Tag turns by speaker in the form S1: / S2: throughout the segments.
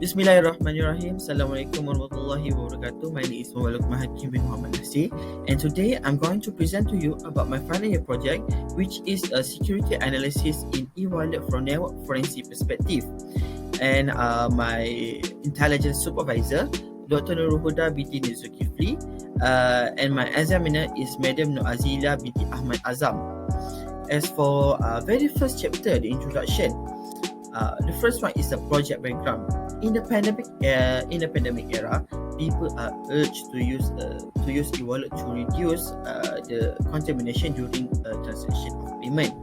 S1: Bismillahirrahmanirrahim. Assalamualaikum warahmatullahi wabarakatuh. My name is Muhammad Hakim bin Muhammad Nasir, and today I'm going to present to you about my final year project, which is a security analysis in e-wallet from network forensic perspective. And my intelligence supervisor, Dr. Nurul Huda binti Zulkifli, and my examiner is Madam Noazila binti Ahmad Azam. As for very first chapter, the introduction, the first one is the project background. In the pandemic era, people are urged to use e-wallet to reduce the contamination during transaction of payment.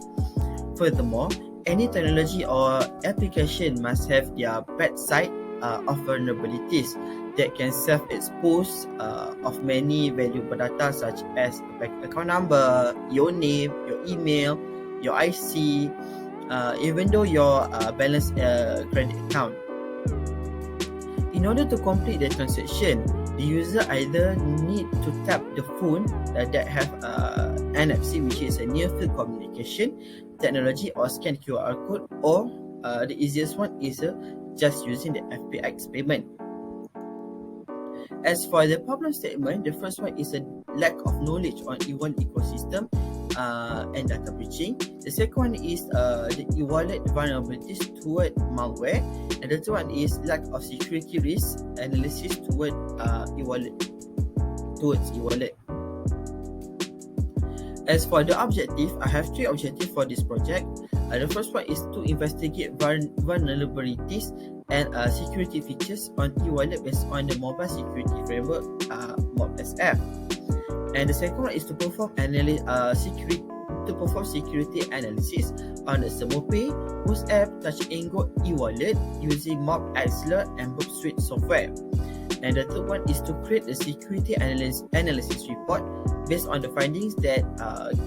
S1: Furthermore, any technology or application must have their bad side of vulnerabilities that can self-expose of many valuable data such as a bank account number, your name, your email, your IC, even though your balance credit account. In order to complete the transaction, the user either need to tap the phone that have NFC, which is a near field communication technology, or scan QR code, or the easiest one is just using the FPX payment. As for the problem statement, the first one is a lack of knowledge on e-wallet ecosystem and data breaching. The second one is the e-wallet vulnerabilities toward malware, and the third one is lack of security risk analysis toward e-wallet. As for the objective, I have three objectives for this project. The first one is to investigate vulnerabilities and security features on e-wallet based on the mobile security framework MOBSF. And the second one is to perform security analysis on the SemoPay, Boost app, Touch and Go e-wallet using MobXler and Bob Suite software. And the third one is to create a security analysis report based on the findings that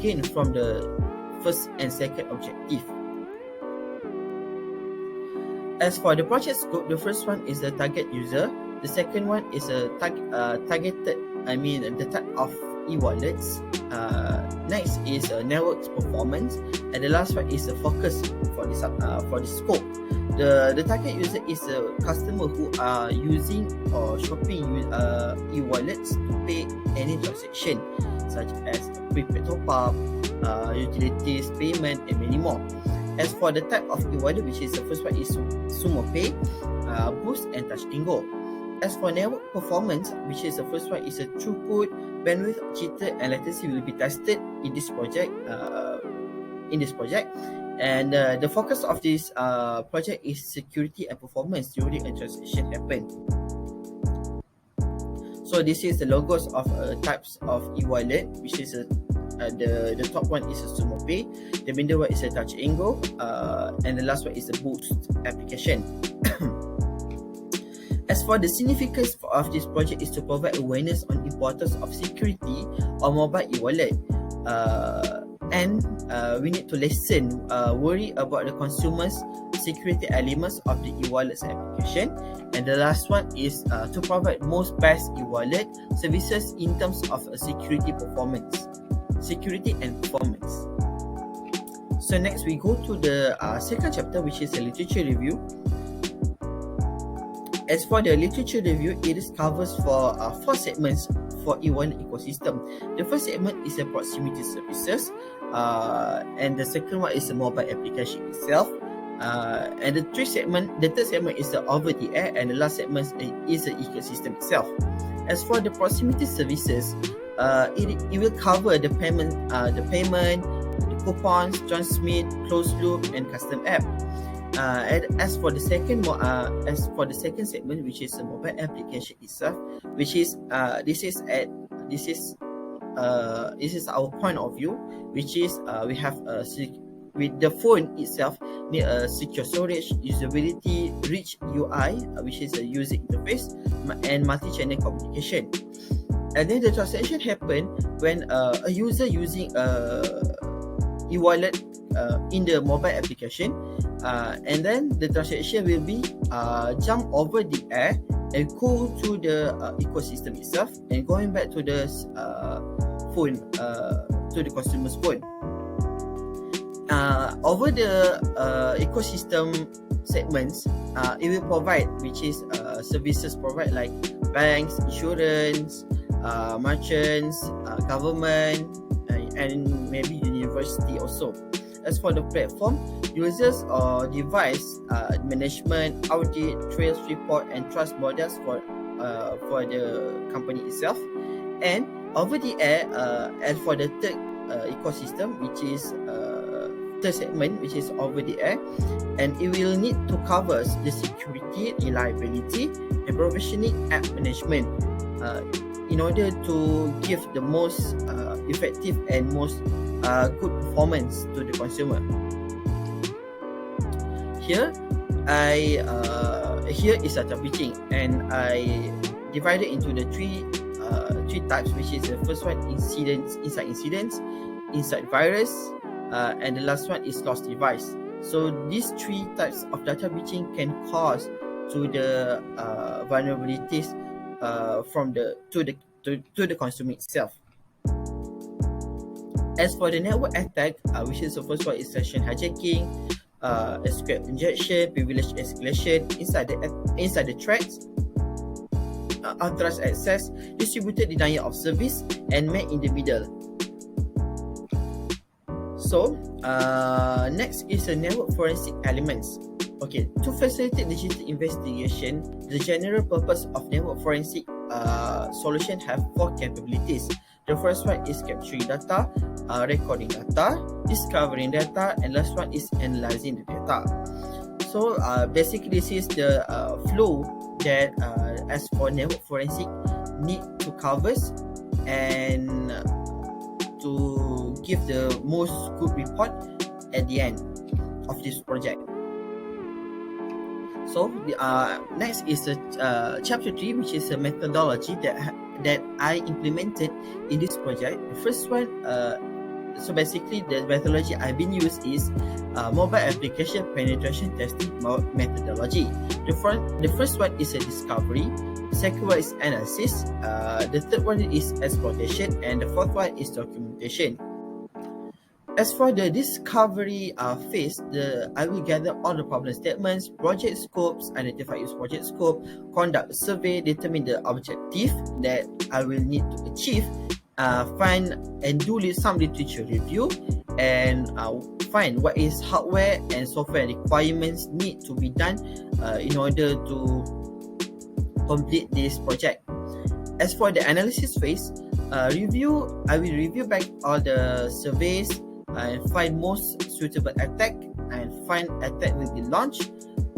S1: gained from the first and second objective. As for the project scope, the first one is the target user. The second one is a targeted, the type of e-wallets. Next is network performance, and the last one is the focus for this scope. The target user is a customer who are using or shopping e-wallets to pay any transaction, such as prepaid top-up, utilities payment, and many more. As for the type of e-wallet, which is the first one is SemoPay, Boost, and Touch and Go. As for network performance, which is the first one is a throughput, bandwidth, jitter, and latency will be tested in this project. And the focus of this project is security and performance during a transaction happen. So this is the logos of types of e-wallet, which is the top one is a SemoPay, the middle one is a Touch and Go, and the last one is the Boost application. As for the significance of this project is to provide awareness on importance of security on mobile e-wallet, and we need to lessen worry about the consumers' security elements of the e-wallets application. And the last one is to provide most best e-wallet services in terms of security and performance. So next we go to the second chapter, which is a literature review. As for the literature review, it covers for 4 segments for e-wallet ecosystem. The first segment is the proximity services, and the second one is the mobile application itself, and the third segment is the over the air, and the last segment is the ecosystem itself. As for the proximity services, it will cover the payment, the coupons, transmit, closed loop, and custom app. And as for the second segment, which is the mobile application itself, which is this is our point of view, which is we have with the phone itself need a secure storage, usability, rich UI, which is a user interface, and multi-channel communication. And then the transaction happen when a user using e-wallet in the mobile application, and then the transaction will be jump over the air and go to the ecosystem itself and going back to the phone, to the consumer's phone. Over the ecosystem segments, it will provide, which is services provide like banks, insurance, merchants, government, and maybe university also. As for the platform, users or device management, audit, trails report, and trust models for the company itself. And over the air, and for the third ecosystem, which is third segment, which is over the air, and it will need to cover the security, reliability, and provisioning app management in order to give the most effective and most good performance to the consumer. Here is data breaching, and I divided into the three types, which is the first one incidents, inside virus, and the last one is lost device. So these three types of data breaching can cause to the vulnerabilities to the consumer itself. As for the network attack, which is the first one is session hijacking, SQL injection, privilege escalation, inside the threats, unauthorized access, distributed denial of service, and man in the middle. So next is the network forensic elements. Okay, to facilitate digital investigation, the general purpose of network forensic solution have 4 capabilities. The first one is capturing data, recording data, discovering data, and last one is analyzing the data. So basically this is the flow that as for network forensic need to covers and to give the most good report at the end of this project. So next is the chapter 3, which is a methodology that I implemented in this project. The first one, so basically the methodology I've been used is mobile application penetration testing methodology. The first one is a discovery, the second one is analysis, the third one is exploitation, and the fourth one is documentation. As for the discovery phase, I will gather all the problem statements, project scopes, identify its project scope, conduct a survey, determine the objective that I will need to achieve, find and do some literature review, and find what is hardware and software requirements need to be done in order to complete this project. As for the analysis phase, I will review back all the surveys and find most suitable attack and find attack will be launched,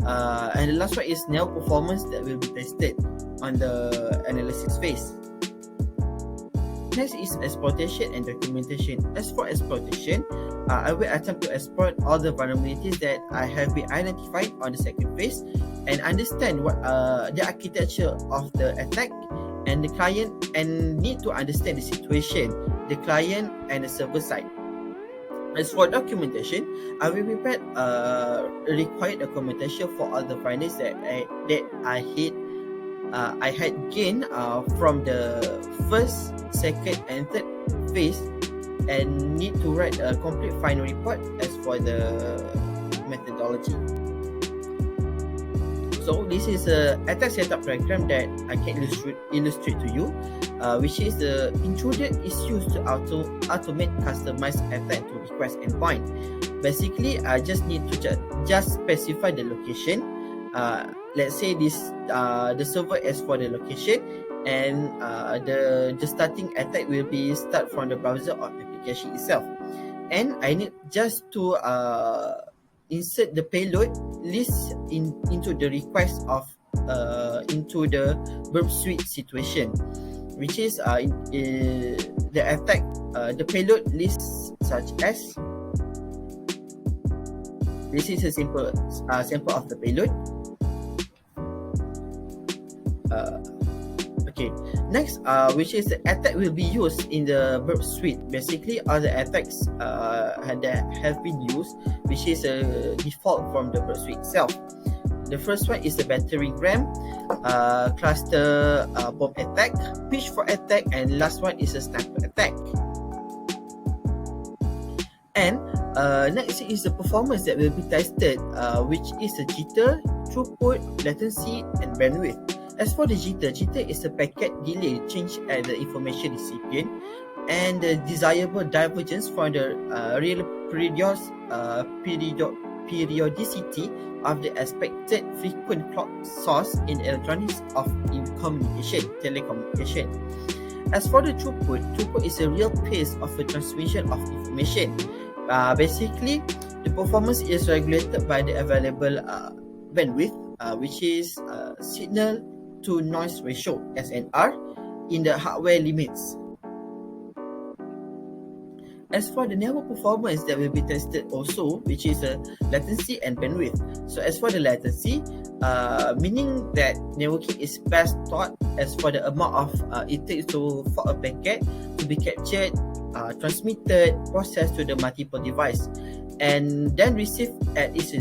S1: and the last one is network performance that will be tested on the analysis phase. Next is exploitation and documentation. As for exploitation, I will attempt to exploit all the vulnerabilities that I have been identified on the second phase and understand what the architecture of the attack and the client, and need to understand the situation, the client and the server side. As for documentation, I will prepare required documentation for all the findings that I had gained from the first, second, and third phase, and need to write a complete final report as for the methodology. So this is a attack setup diagram that I can illustrate to you, which is the intruder is used to automate customized attack to request endpoint. Basically, I just need to just specify the location. Let's say this the server is for the location, and the starting attack will be start from the browser or application itself. And I need just to insert the payload list into the request of into the burp suite situation, which is the attack the payload list such as this is a sample of the payload. Okay, next which is the attack will be used in the burp suite. Basically all the attacks that have been used, which is a default from the burp suite itself. The first one is the battering ram, cluster bomb attack, pitchfork attack, and last one is a sniper attack. And next is the performance that will be tested, which is the jitter, throughput, latency, and bandwidth. As for the jitter is a packet delay change at the information recipient, and the desirable divergence from the real periodicity of the expected frequent clock source in electronics of telecommunication. As for the throughput is a real pace of the transmission of information. Basically, the performance is regulated by the available bandwidth, which is signal to noise ratio (SNR) in the hardware limits. As for the network performance that will be tested also, which is latency and bandwidth. So as for the latency, meaning that networking is best taught as for the amount of it takes for a packet to be captured, transmitted, processed to the multiple device, and then received at its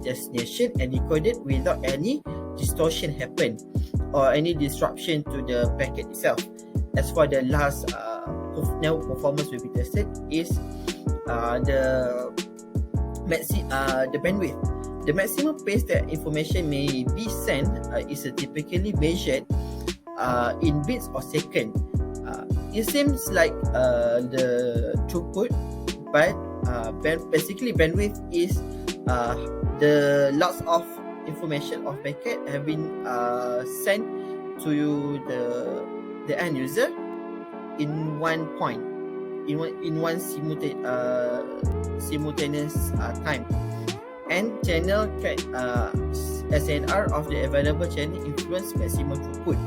S1: destination and decoded without any distortion happen or any disruption to the packet itself. As for the last network performance will be tested is the bandwidth. The maximum pace that information may be sent is typically measured in bits or second. It seems like the throughput, but basically bandwidth is the lots of information of packet have been sent to the end user in one point, in one simultaneous time, and channel SNR of the available channel influence maximum throughput.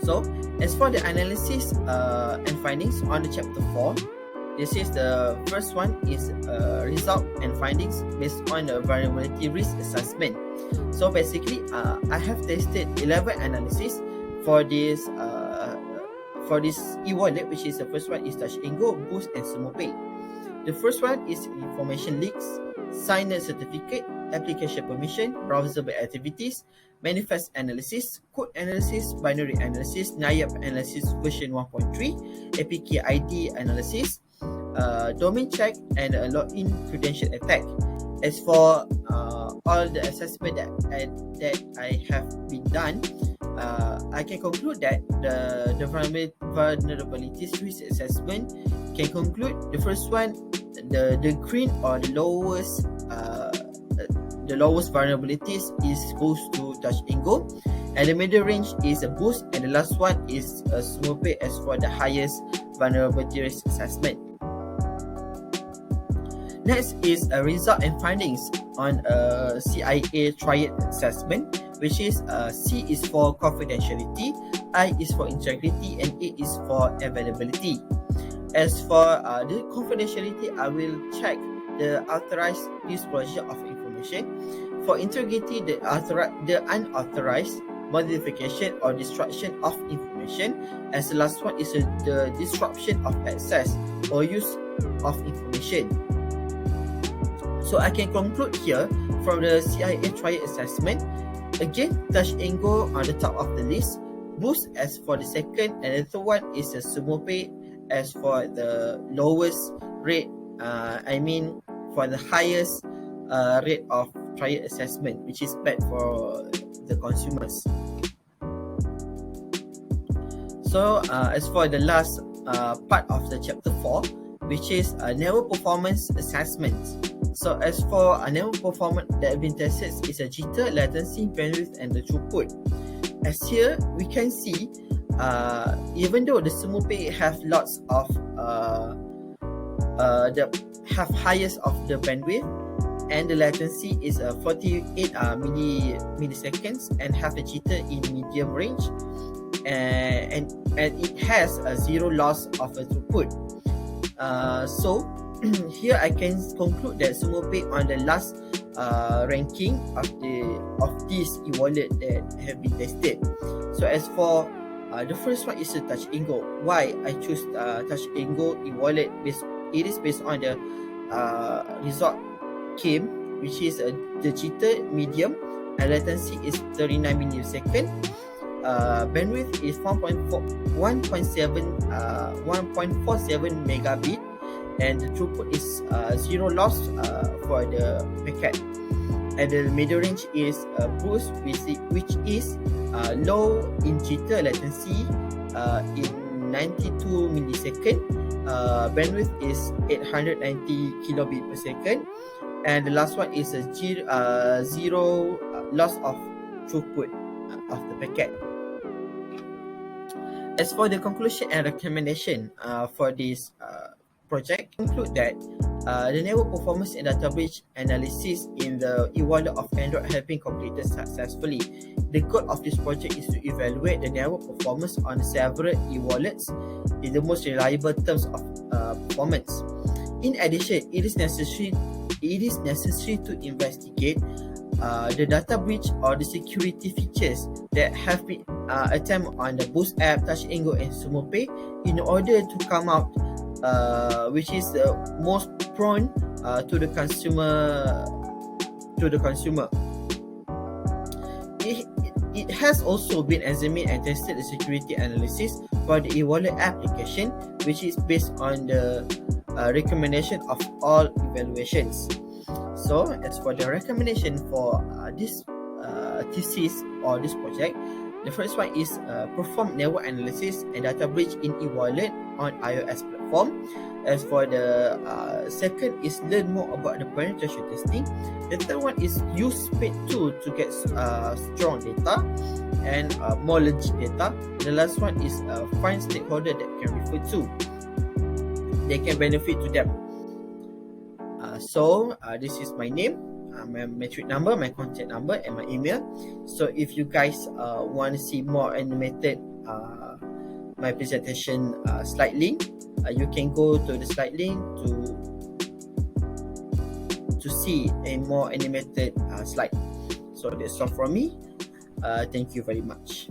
S1: So as for the analysis and findings on the chapter 4, this is the first one is result and findings based on the variability risk assessment. So basically, I have tested 11 analysis for this e-wallet, which is the first one is Touch and Go, Boost, and SumoPay. The first one is information leaks, signer certificate, application permission, browsable activities, manifest analysis, code analysis, binary analysis, NIAP analysis version 1.3, APK ID analysis, domain check, and a login credential attack. As for all the assessment that I have been done, I can conclude that the vulnerabilities risk assessment can conclude the first one, the green or the lowest vulnerabilities goes to Touch and Go, and the middle range is a Boost, and the last one is SumoPay as for the highest vulnerability risk assessment. Next is a result and findings on a CIA triad assessment, which is C is for confidentiality, I is for integrity, and A is for availability. As for the confidentiality, I will check the authorized disclosure of information. For integrity, the unauthorized modification or destruction of information. As the last one is the disruption of access or use of information. So I can conclude here from the CIA triad assessment. Again, Touch and Go on the top of the list, Boost as for the second, and the third one is the SumoPay as for the lowest rate. For the highest rate of triad assessment, which is bad for the consumers. So as for the last part of the chapter 4, which is network performance assessment. So as for a network performance that have been tested is a jitter, latency, bandwidth, and the throughput. As here we can see, even though the SumoPay have lots of have highest of the bandwidth, and the latency is 48 milliseconds, and have a jitter in medium range, and it has a zero loss of a throughput. So here I can conclude that SumoPay on the last ranking of this e-wallet that have been tested. So as for the first one is a Touch and Go. Why I choose Touch and Go e-wallet? It is based on the result came, which is the jitter medium, and latency is 39 milliseconds, bandwidth is 1.47 megabit, and the throughput is zero loss for the packet. And the middle range is boost, which is low in jitter latency in 92 millisecond. Bandwidth is 890 kilobit per second, and the last one is a zero loss of throughput of the packet. As for the conclusion and recommendation for this project, conclude that the network performance and data breach analysis in the e-wallet of Android have been completed successfully. The goal of this project is to evaluate the network performance on several e-wallets in the most reliable terms of performance. In addition, it is necessary to investigate the data breach or the security features that have been attempted on the Boost app, Touch and Go, and Sumo Pay in order to come out which is the most prone to the consumer. It has also been examined and tested the security analysis for the e-wallet application, which is based on the recommendation of all evaluations. So, as for the recommendation for this thesis or this project, the first one is perform network analysis and data breach in e-wallet on iOS platform. As for the second is learn more about the penetration testing. The third one is use SPID tool to get strong data and more legit data. The last one is find stakeholder that can refer to. They can benefit to them. So this is my name, my metric number, my contact number, and my email. So if you guys want to see more animated my presentation slide link, you can go to the slide link to see a more animated slide. So that's all from me. Thank you very much.